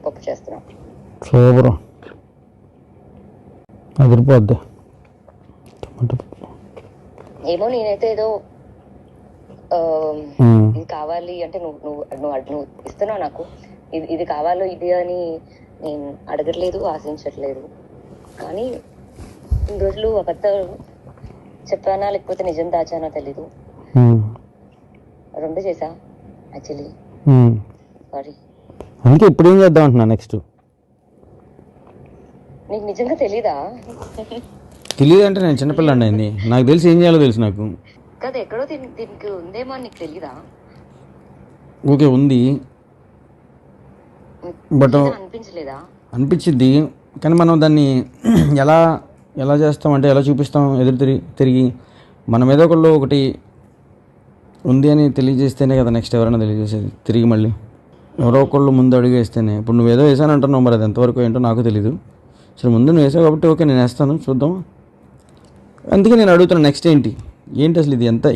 పప్పు చేస్తున్నాం. సూపర్, అదిరిపోద్ది. టమాటా పప్పు ఏమో నేనైతే ఏదో ఇది కావాలి అంటే నువ్వు ఇస్తున్నావు నాకు, ఇది కావాలో ఇది అని నేను అడగట్లేదు, ఆశించట్లేదు. కానీ ఇన్ని రోజులు అబద్ధాలు చెప్పానా లేకపోతే నిజం దాచానా తెలీదు. రెండు చేసా యాక్చువల్లీ. సారీ. అందుకే ఇప్పుడు ఏం చేద్దాం అంటున్నా నెక్స్ట్. నీకు నిజంగా తెలీదా? తెలియదు అంటే నేను చిన్నపిల్లండి అయింది, నాకు తెలిసి ఏం చేయాలో తెలుసు నాకు. కదా ఎక్కడో దీనికి ఉందేమో అని నీకు తెలీదా? ఓకే ఉంది, బట్ అనిపించలేదా? అనిపించింది, కానీ మనం దాన్ని ఎలా ఎలా చేస్తాం అంటే ఎలా చూపిస్తాం, ఎదురు తిరిగి మనం ఏదో ఒకటి ఉంది అని తెలియజేస్తేనే కదా నెక్స్ట్ ఎవరైనా తెలియజేసేది. తిరిగి మళ్ళీ ఎవరో ఒకళ్ళు ముందు అడుగు వేస్తేనే. ఇప్పుడు నువ్వేదో వేసానంటున్నావు, మరి అది ఎంతవరకు ఏంటో నాకు తెలీదు. సరే ముందు నువ్వు వేసావు కాబట్టి ఓకే నేను వేస్తాను, చూద్దాం. అందుకే నేను అడుగుతున్నాను నెక్స్ట్ ఏంటి అసలు ఇది ఎంత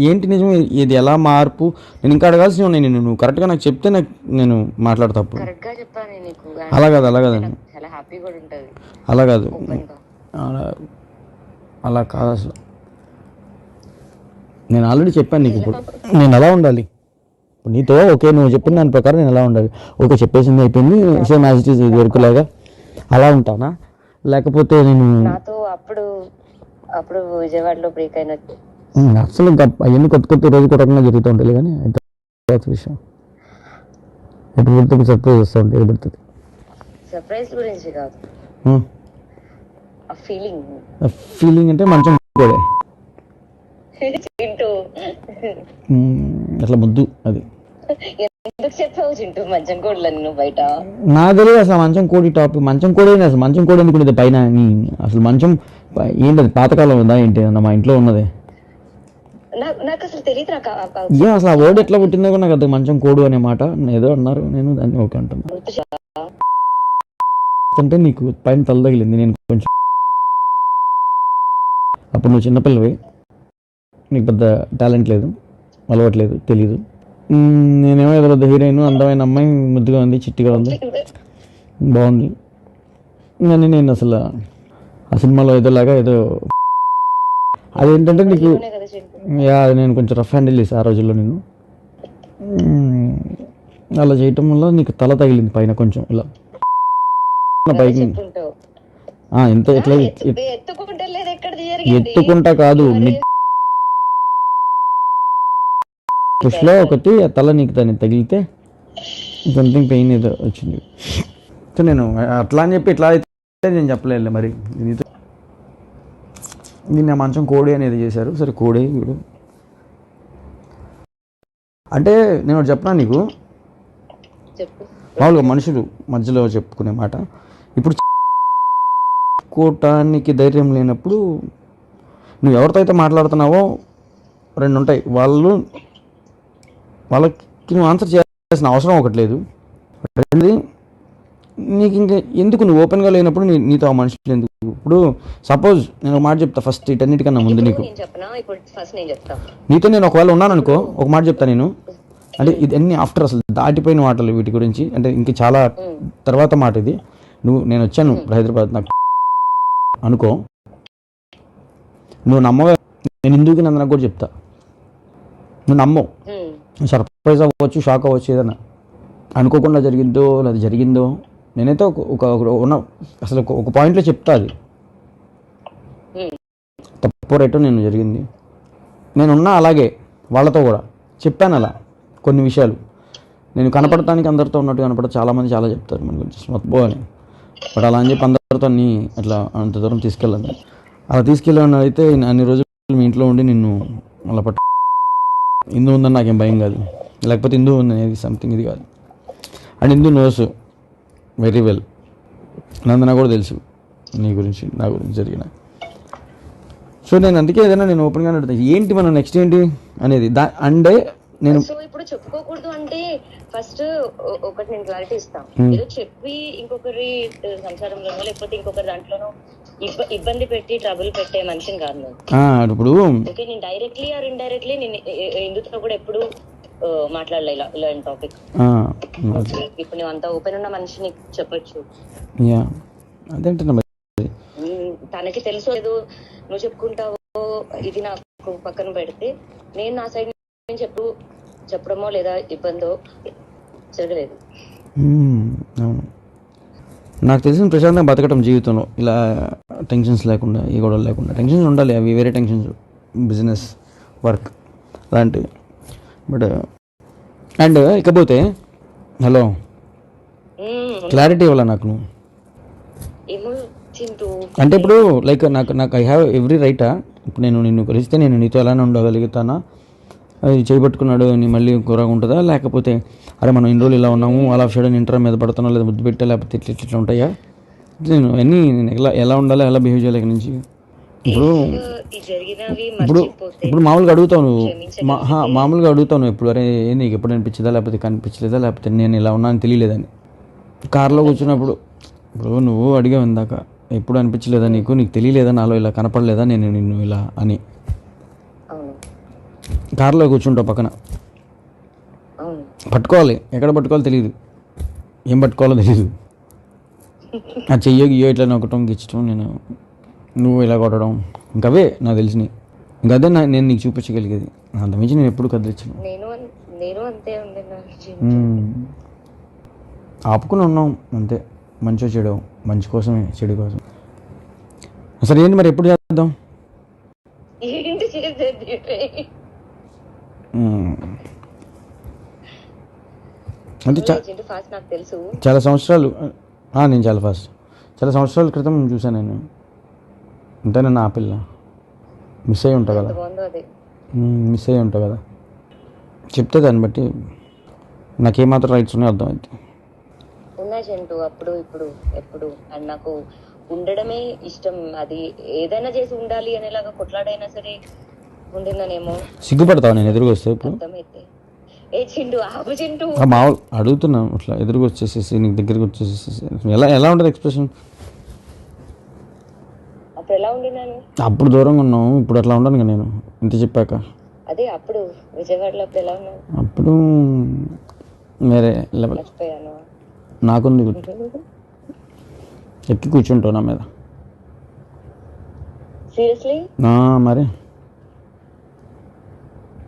ఏంటి నిజం, ఇది ఎలా మార్పు. నేను ఇంకా అడగాల్సి ఉన్నాయి, నువ్వు కరెక్ట్గా నాకు చెప్తే నేను మాట్లాడతా. అలా కాదు అలా కాదండి, అలా కాదు అలా కాదు అసలు. నేను ఆల్రెడీ చెప్పాను నీకు ఇప్పుడు నేను ఎలా ఉండాలి. ఇప్పుడు నీతో ఓకే నువ్వు చెప్పిన దాని ప్రకారం నేను ఎలా ఉండాలి. ఓకే చెప్పేసింది అయిపోయింది, సేమ్ యాజ్ ఇట్ ఈజ్ ఇది వరకులాగా అలా ఉంటానా, లేకపోతే నేను అప్పుడు విజయవాడలో బ్రేక్ అయినట్టు అసలు అవన్నీ కొత్త రోజు కొట్టకుండా జరుగుతూ ఉంటాయి. కానీ తర్వాత విషయం ఎప్పుడు పడుతుంది సర్ప్రైజ్ వస్తూ ఉంటుంది, ఎప్పుడు పడుతుంది. సర్ప్రైజ్ గురించి కాదు, ఫీలింగ్ అంటే మంచం కూడా అట్లా ముద్దు. అది ఎందుకు చెప్పావు చింటూ మంచం కోడలని నువ్వు బయట? నా తెలియదు అసలు మంచం కోడి టాపిక్. మంచం కోడి అసలు మంచం కోడి ఎందుకు ఉండేది పైన? అసలు మంచం ఏంటది, పాతకాలం ఉందా ఏంటి అన్న మా ఇంట్లో ఉన్నది? నాకు అసలు తెలియదు. ఏం అసలు ఆ వర్డ్ ఎట్లా పుట్టిందో కూడా నాకు అది మంచం కోడు అనే మాట ఏదో అన్నారు, నేను దాన్ని ఓకే అంటున్నా. అంటే నీకు పైన తల తగిలింది, నేను కొంచెం అప్పుడు నువ్వు చిన్నపిల్లవి, నీకు పెద్ద టాలెంట్ లేదు, అలవాట్లేదు, తెలీదు. నేనేమో ఏదో పెద్ద హీరోయిన్, అందమైన అమ్మాయి, ముద్దుగా ఉంది, చిట్టిగా ఉంది, బాగుంది. కానీ నేను అసలు ఆ సినిమాలో ఏదోలాగా ఏదో అదేంటంటే నీకు అది నేను కొంచెం రఫ్ హ్యాండిల్ చేసి ఆ రోజుల్లో నేను అలా చేయటం వల్ల నీకు తల తగిలింది పైన కొంచెం ఇలా పైకి. ఎంత ఎట్లా ఎత్తుకుంటా కాదు, పుష్లో ఒకటి తల నీకు దాన్ని తగిలితే సంథింగ్ పెయిన్ ఏదో వచ్చింది. సో నేను అట్లా అని చెప్పి ఇట్లా అయితే నేను చెప్పలేదు. మరి నీతో నిన్న మంచం కోడి అనేది చేశారు. సరే కోడి ఇప్పుడు అంటే నేను చెప్పనా నీకు, మామూలుగా మనుషులు మధ్యలో చెప్పుకునే మాట. ఇప్పుడు చెప్పుకోవటానికి ధైర్యం లేనప్పుడు నువ్వు ఎవరితో అయితే మాట్లాడుతున్నావో రెండు ఉంటాయి, వాళ్ళకి నువ్వు ఆన్సర్ చేయాల్సిన అవసరం ఒకటి లేదు. రెండోది నీకు ఇంకా ఎందుకు, నువ్వు ఓపెన్గా లేనప్పుడు నీతో ఆ మనుషులు ఎందుకు. ఇప్పుడు సపోజ్ నేను ఒక మాట చెప్తా ఫస్ట్, ఇటన్నిటికన్నా ముందు నీతో నేను ఒకవేళ ఉన్నాను అనుకో, ఒక మాట చెప్తా నేను, అంటే ఇది అన్ని ఆఫ్టర్ అసలు దాటిపోయిన మాటలు వీటి గురించి, అంటే ఇంక చాలా తర్వాత మాట ఇది. నేను వచ్చాను హైదరాబాద్ నాకు అనుకో, నువ్వు నమ్మవే, నేను ఎందుకు నందనకు కూడా చెప్తా, నువ్వు నమ్మవు. సర్ప్రైజ్ అవ్వచ్చు, షాక్ అవ్వచ్చు, ఏదైనా అనుకోకుండా జరిగిందో లేదా జరిగిందో, నేనైతే ఉన్న అసలు ఒక పాయింట్లో చెప్తా, అది తప్పు రైటో నేను జరిగింది. నేనున్నా అలాగే వాళ్ళతో కూడా చెప్పాను అలా కొన్ని విషయాలు. నేను కనపడటానికి అందరితో ఉన్నట్టు కనపడతా, చాలామంది చాలా చెప్తారు మన గురించి మొత్తం అని, బట్ అలా అని చెప్పి అందరితో అట్లా అంత దూరం తీసుకెళ్ళాను. అలా తీసుకెళ్ళాను అయితే అన్ని రోజులు మీ ఇంట్లో ఉండి నిన్ను అలా హిందూ ఉందని నాకేం భయం కాదు, లేకపోతే హిందూ ఉంది అనేది సంథింగ్ ఇది కాదు. And Hindu knows very well, Nandana కూడా తెలుసు నీ గురించి నా గురించి జరిగిన. సో నేను అందుకే ఏదైనా నేను ఓపెన్గానే అడుగుతాను, ఏంటి మనం నెక్స్ట్ ఏంటి అనేది. అంటే నేను ఇప్పుడు చెప్పుకోకూడదు అంటే ఫస్ట్ ఒకటి నేను క్లారిటీ ఇస్తాను. ఏదో చెప్పి ఇంకొకరి సంసారంలోనో లేకపోతే ఇంకొకరి దాంట్లోనో ఇబ్బంది పెట్టి ట్రబుల్ పెట్టే మనిషిని కాదు నేను. ఇప్పుడు ఓకే, నేను డైరెక్ట్లీ ఆర్ ఇండైరెక్ట్లీ నేను హిందుతో కూడా ఎప్పుడు మాట్లాడలే ఇలాంటి టాపిక్. ఆ, ఇప్పుడు నువ్వు అంత ఓపెన్ ఉన్న మనిషిని చెప్పొచ్చు. యా అదేంటన్నా మరి. తనకి తెలుసు లేదు నువ్వు చెప్పుకుంటావో ఇది నాకు పక్కన పెడితే, నేను నా సైడ్ నుంచి చెప్పడమో లేదా ఇబ్బందో జరగలేదు. అవును, నాకు తెలిసిన ప్రశాంతంగా బతకటం జీవితంలో ఇలా టెన్షన్స్ లేకుండా, ఈ గొడవలు లేకుండా. టెన్షన్స్ ఉండాలి, అవి వేరే టెన్షన్స్, బిజినెస్, వర్క్ అలాంటివి. బట్ అండ్ ఇకపోతే హలో క్లారిటీ ఇవ్వాలా నాకు నువ్వు. ఏమో చింటూ అంటే ఇప్పుడు లైక్ నాకు ఐ హ్యావ్ ఎవ్రీ రైటా. ఇప్పుడు నేను నిన్ను కలిస్తే నేను నీతో ఎలానే ఉండగలుగుతానా, అది చేయబట్టుకున్నాడు అని మళ్ళీ కూరగా ఉంటుందా, లేకపోతే అరే మనం ఇన్ని రోజులు ఇలా ఉన్నాము అలా షడన్ ఇంటర్ మీద పడుతున్నా, లేదా ముద్దు పెట్టా, లేకపోతే ఇట్లా ఉంటాయా, నేను అన్నీ ఎలా ఉండాలి, ఎలా బిహేవ్ చేయాలి ఇక్కడ నుంచి. ఇప్పుడు ఇప్పుడు మామూలుగా అడుగుతావు నువ్వు, మామూలుగా అడుగుతావు నువ్వు ఎప్పుడు, అరే నీకు ఎప్పుడు అనిపించదా, లేకపోతే కనిపించలేదా, లేకపోతే నేను ఇలా ఉన్నాను తెలియలేదని. కార్లో కూర్చున్నప్పుడు ఇప్పుడు నువ్వు అడిగావు ఇందాక, ఎప్పుడు అనిపించలేదా నీకు తెలియలేదా, నాలో ఇలా కనపడలేదా నేను నిన్ను ఇలా అని. కార్లో కూర్చుంటావు పక్కన, పట్టుకోవాలి, ఎక్కడ పట్టుకోవాలో తెలియదు, ఏం పట్టుకోవాలో తెలియదు. ఆ చెయ్యో గియ్యో ఇట్లా నొక్కటం గిచ్చటం, నువ్వు ఇలా కొట్టడం, ఇంకవే నాకు తెలిసినవి. ఇంకదే నేను నీకు చూపించగలిగేది. అంతమించి నేను ఎప్పుడు కదిలించను. ఆపుకుని ఉన్నాం అంతే, మంచో చెడు, మంచి కోసమే చెడు కోసం. అసలు ఏంటి మరి ఎప్పుడు చేద్దాం? అంటే చాలా సంవత్సరాలు, నేను చాలా ఫాస్ట్, చాలా సంవత్సరాల క్రితం చూసాను నేను. అంతేనా నా పిల్ల మిస్ అయ్యి ఉంటావు కదా, మిస్ అయ్యి ఉంటావు కదా, చెప్తే దాన్ని బట్టి నాకేమాత్రం రైట్స్ ఉన్నాయో అర్థమైంది. ఉన్నాయి చింటూ, అప్పుడు ఇప్పుడు ఎప్పుడు అండ్ నాకు ఉండడమే ఇష్టం. అది ఏదైనా చేసి ఉండాలి అనేలాగా కొట్లాడైనా సరే ఉండిందనేమో. సిగ్గుపడతావు నేను ఎదురుగా వస్తే ఇప్పుడు? అర్థమైతే ఏ చింటూ ఆపు చింటూ, మామూలు అడుగుతున్నాను అట్లా ఎదురుగా వచ్చేసేసి నీకు దగ్గరికి వచ్చేసేసి ఎలా ఉంటుంది ఎక్స్ప్రెషన్? అప్పుడు ఎలా ఉండినాను? అప్పుడు దూరంగా ఉన్నావు, ఇప్పుడు అట్లా ఉండను కదా నేను ఇంత చెప్పాక. అదే అప్పుడు విజయవాడలో అప్పుడు ఎలా ఉన్నాను? అప్పుడు వేరే లెవెల్. మర్చిపోయాను. నాకుంది గుర్తు, ఎక్కి కూర్చుంటావు నా మీద. సీరియస్లీ? మరి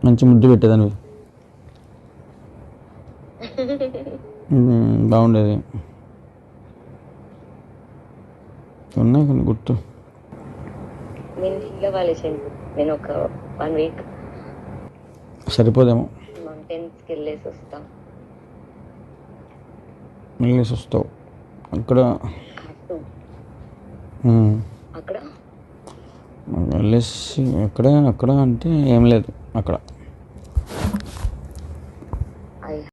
మంచి ముద్దు పెట్టేదానివి, బాగుండేది. ఉన్నాయి కొన్ని గుర్తు. నేను ఒక 1 వీక్ సరిపోదేమో, మౌంటైన్స్కి వెళ్ళేసి వస్తావు అక్కడ అక్కడ వెళ్ళేసి అక్కడ అంటే ఏం లేదు అక్కడ